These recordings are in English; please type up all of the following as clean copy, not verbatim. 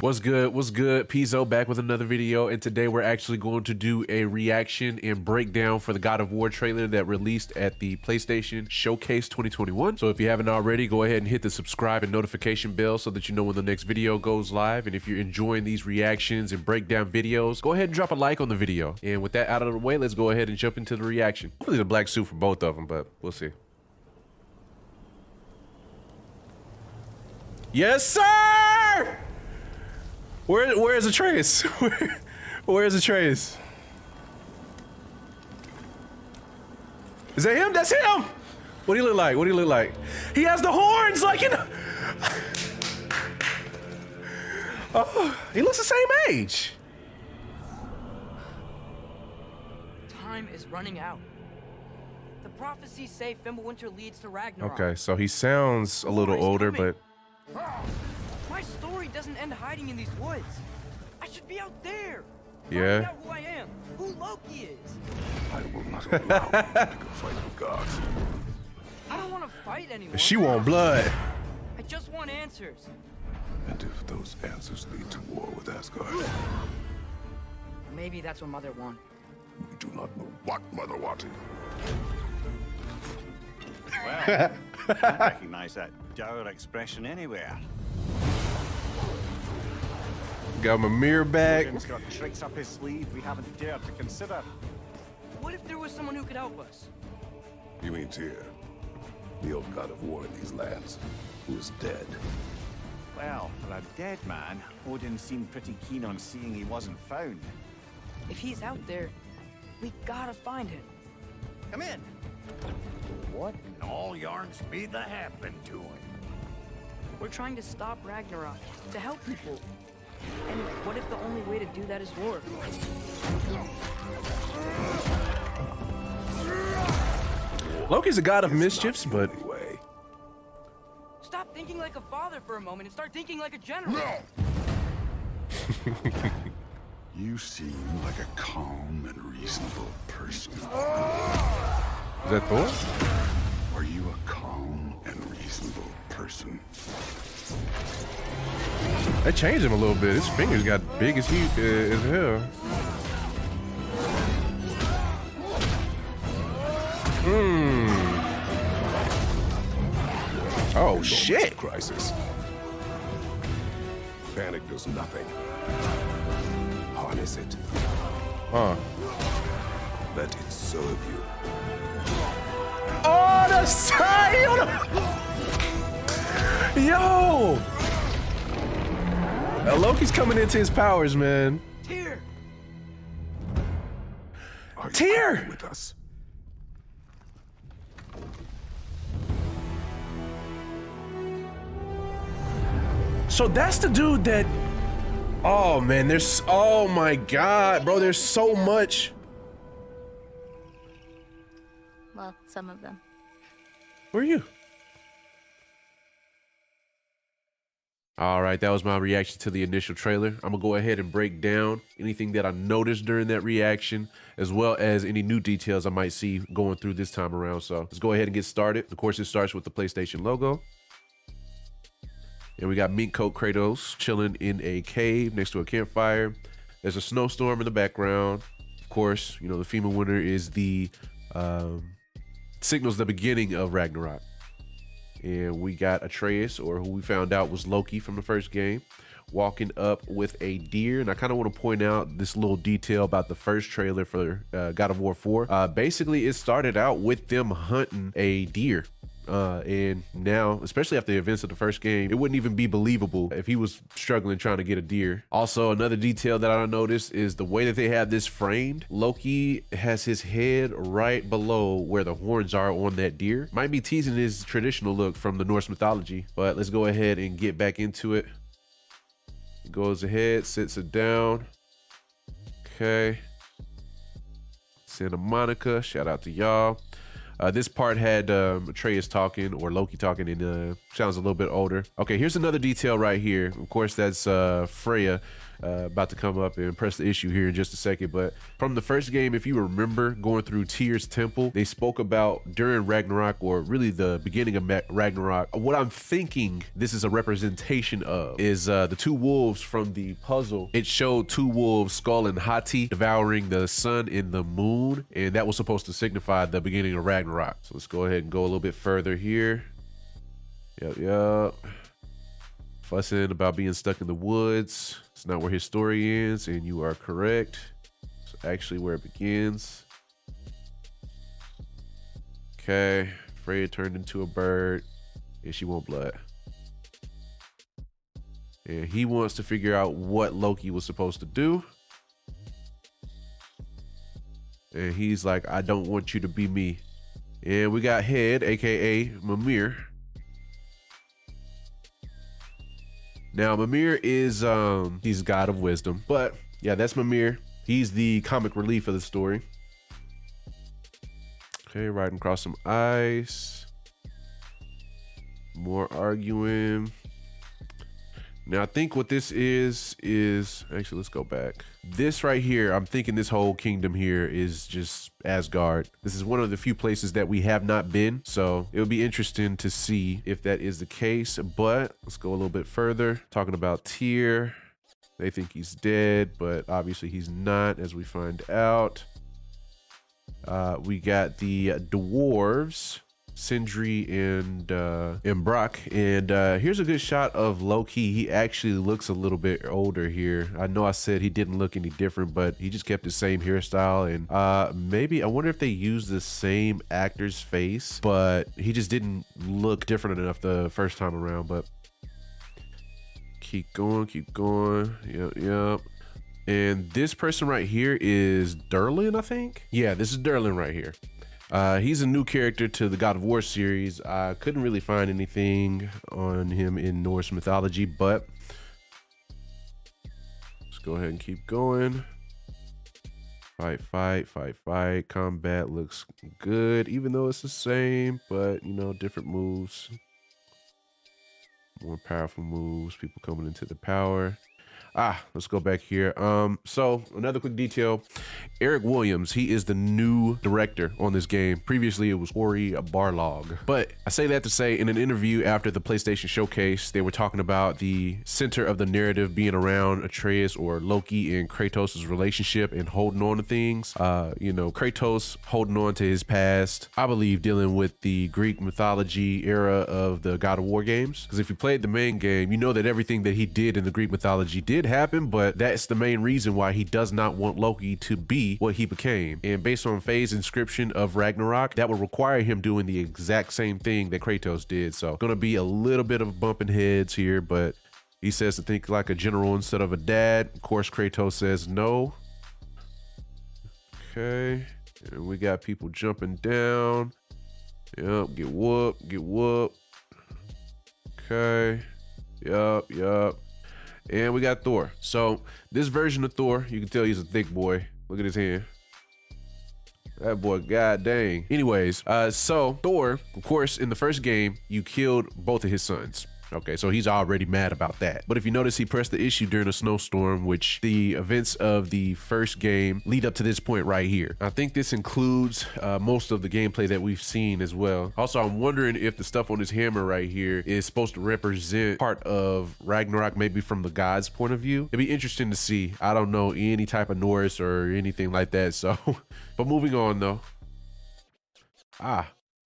What's good? What's good? Pizzo back with another video, and today we're actually going to do a reaction and breakdown for the God of War trailer that released at the PlayStation Showcase 2021. So if you haven't already, go ahead and hit the subscribe and notification bell so that you know when the next video goes live. And if you're enjoying these reactions and breakdown videos, go ahead and drop a like on the video. And with that out of the way, let's go ahead and jump into the reaction. Hopefully the black suit for both of them, but we'll see. Yes, sir! Where's Atreus? Where's Atreus? Is that him? That's him! What do he look like? What do he look like? He has the horns like, you know. Oh, he looks the same age. Time is running out. The prophecies say Fimbulwinter leads to Ragnarok. Okay, so he sounds a little older, but... My story doesn't end hiding in these woods. I should be out there. Yeah. Find out who I am, who Loki is. I will not allow you to go fight the gods. I don't want to fight anymore. She want blood. I just want answers. And if those answers lead to war with Asgard, Maybe that's what Mother wanted. we do not know what Mother wanted. Well, I can't recognize that dour expression anywhere. Got Mimir back. Odin's got tricks up his sleeve we haven't dared to consider. What if there was someone who could help us? You mean Tyr, the old god of war in these lands, who is dead? Well, for a dead man, Odin seemed pretty keen on seeing he wasn't found. If he's out there, we gotta find him. Come in. What in all yarns be the happened to him? We're trying to stop Ragnarok, to help people. And what if the only way to do that is war? Loki's a god of mischiefs, but... Anyway, Stop thinking like a father for a moment and start thinking like a general. you seem like a calm and reasonable person. Is that Thor? Are you a calm and reasonable person? That changed him a little bit. His fingers got big as hell. Oh shit! Crisis. Panic does nothing. Harness it. Huh. Let it serve you. Oh, the side! Yo! Now Loki's coming into his powers, man. Tyr! Are you Tyr! happy with us? So that's the dude that... Oh, man, there's... Oh, my God, bro, there's so much. Well, some of them. Where are you? All right, that was my reaction to the initial trailer. I'm gonna go ahead and break down anything that I noticed during that reaction, as well as any new details I might see going through this time around. So let's go ahead and get started. Of course, it starts with the PlayStation logo. And we got mink coat Kratos chilling in a cave next to a campfire. There's a snowstorm in the background. Of course, you know, the Fimbulwinter is the signals the beginning of Ragnarok. And we got Atreus, or who we found out was Loki from the first game, walking up with a deer. And I kind of want to point out this little detail about the first trailer for God of War 4. Basically, it started out with them hunting a deer. And now, especially after the events of the first game, it wouldn't even be believable if he was struggling trying to get a deer. Also, another detail that I noticed is the way that they have this framed. Loki has his head right below where the horns are on that deer. Might be teasing his traditional look from the Norse mythology, but let's go ahead and get back into it. Goes ahead, sits it down. Okay. Santa Monica, shout out to y'all. This part had Atreus talking, or Loki talking, and sounds a little bit older. Okay, here's another detail right here. Of course, that's Freya about to come up and press the issue here in just a second. But from the first game, if you remember going through Tyr's temple, they spoke about during Ragnarok, or really the beginning of Ragnarok, what I'm thinking this is a representation of is the two wolves from the puzzle. It showed two wolves, Skoll and Hati, devouring the sun and the moon, and that was supposed to signify the beginning of Ragnarok. So let's go ahead and go a little bit further here. Yep. Fussing about being stuck in the woods. It's not where his story ends, and you are correct. It's actually where it begins. Okay, Freya turned into a bird, and she wants blood. And he wants to figure out what Loki was supposed to do. And he's like, I don't want you to be me. And we got Head, aka Mimir. Now, Mimir is, he's God of wisdom. But, yeah, that's Mimir. He's the comic relief of the story. Okay, riding across some ice. More arguing. Now, I think what this is, actually, let's go back. This right here, I'm thinking this whole kingdom here is just Asgard. This is one of the few places that we have not been. So it'll be interesting to see if that is the case. But let's go a little bit further. Talking about Tyr. They think he's dead, but obviously he's not, as we find out. We got the dwarves. Sindri and Brok, and here's a good shot of Loki. He actually looks a little bit older here. I know I said he didn't look any different, but he just kept the same hairstyle, and maybe I wonder if they used the same actor's face, but he just didn't look different enough the first time around. But keep going. Yep. And this person right here is Durlin, I think. Yeah, this is Durlin right here. He's a new character to the God of War series. I couldn't really find anything on him in Norse mythology, but let's go ahead and keep going. Fight. Combat looks good, even though it's the same, but you know, different moves. More powerful moves, people coming into the power. Let's go back here. So another quick detail, Eric Williams, he is the new director on this game. Previously, it was Cory Barlog. But I say that to say, in an interview after the PlayStation Showcase, they were talking about the center of the narrative being around Atreus or Loki and Kratos' relationship and holding on to things. You know, Kratos holding on to his past, I believe dealing with the Greek mythology era of the God of War games. Because if you played the main game, you know that everything that he did in the Greek mythology did happen, but that's the main reason why he does not want Loki to be what he became. And based on Faye's inscription of Ragnarok, that would require him doing the exact same thing that Kratos did. So gonna be a little bit of bumping heads here, but he says to think like a general instead of a dad. Of course, Kratos says no. Okay, and we got people jumping down. Yep, get whooped. Okay, yep. And we got Thor. So this version of Thor, you can tell he's a thick boy. Look at his hand. That boy, god dang. Anyways, so Thor, of course, in the first game, you killed both of his sons. Okay, so he's already mad about that. But if you notice, he pressed the issue during a snowstorm, which the events of the first game lead up to this point right here. I think this includes most of the gameplay that we've seen as well. Also, I'm wondering if the stuff on his hammer right here is supposed to represent part of Ragnarok, maybe from the gods' point of view. It'd be interesting to see. I don't know any type of Norse or anything like that, so. But moving on though.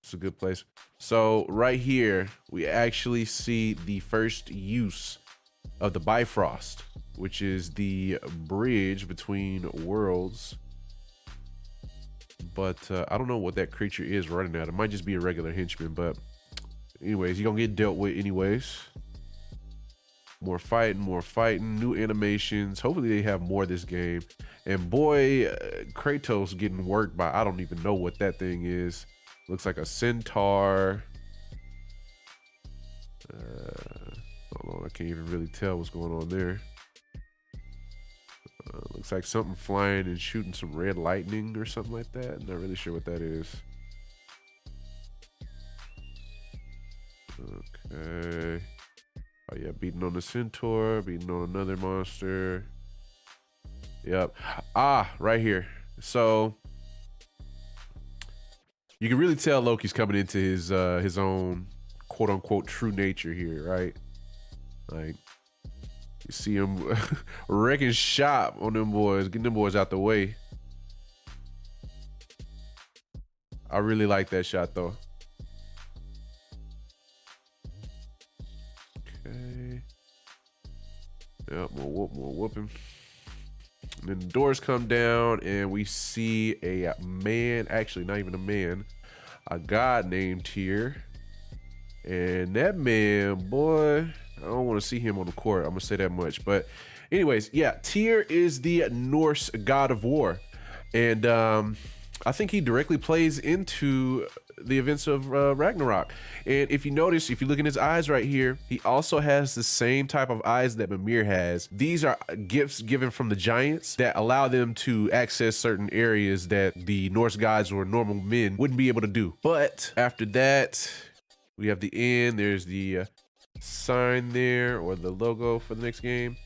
It's a good place. So right here, we actually see the first use of the Bifrost, which is the bridge between worlds. But I don't know what that creature is running at. It might just be a regular henchman, but anyways, you're gonna get dealt with anyways. More fighting, new animations. Hopefully they have more of this game. And boy, Kratos getting worked by, I don't even know what that thing is. Looks like a centaur. Hold on, I can't even really tell what's going on there. Looks like something flying and shooting some red lightning or something like that. Not really sure what that is. Okay. Oh yeah, beating on the centaur, beating on another monster. Yep. Ah, right here. So you can really tell Loki's coming into his own quote unquote true nature here, right? Like you see him wrecking shop on them boys, getting them boys out the way. I really like that shot though. Okay. Yep, more whooping. And then the doors come down and we see a man, actually not even a man, a god named Tyr. And that man, boy, I don't want to see him on the court. I'm gonna say that much. But anyways, yeah, Tyr is the Norse god of war. And I think he directly plays into the events of Ragnarok. And if you notice, if you look in his eyes right here, he also has the same type of eyes that Mimir has. These are gifts given from the giants that allow them to access certain areas that the Norse gods or normal men wouldn't be able to do. But after that, we have the end. There's the sign there, or the logo for the next game.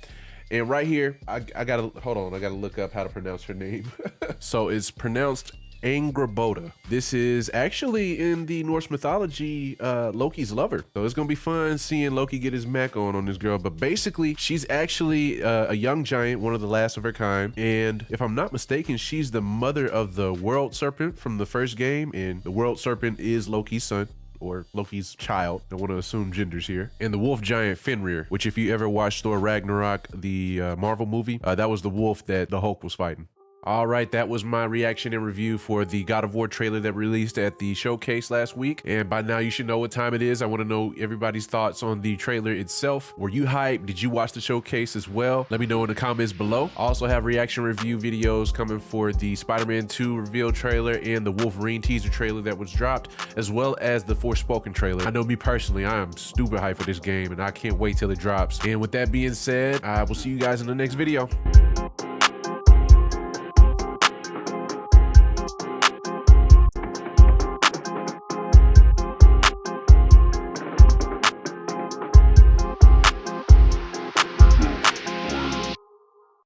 And right here, I gotta, hold on, I gotta look up how to pronounce her name. So it's pronounced Angrboda. This is actually in the Norse mythology, Loki's lover. So it's gonna be fun seeing Loki get his mac on this girl. But basically, she's actually a young giant, one of the last of her kind. And if I'm not mistaken, she's the mother of the world serpent from the first game. And the world serpent is Loki's son, or Loki's child. I want to assume genders here. And the wolf giant Fenrir, which if you ever watched Thor Ragnarok, the Marvel movie, that was the wolf that the Hulk was fighting. All right, that was my reaction and review for the God of War trailer that released at the showcase last week. And by now you should know what time it is. I want to know everybody's thoughts on the trailer itself. Were you hyped? Did you watch the showcase as well? Let me know in the comments below. I also have reaction review videos coming for the Spider-Man 2 reveal trailer and the Wolverine teaser trailer that was dropped, as well as the Forspoken trailer. I know me personally, I am stupid hyped for this game and I can't wait till it drops. And with that being said, I will see you guys in the next video.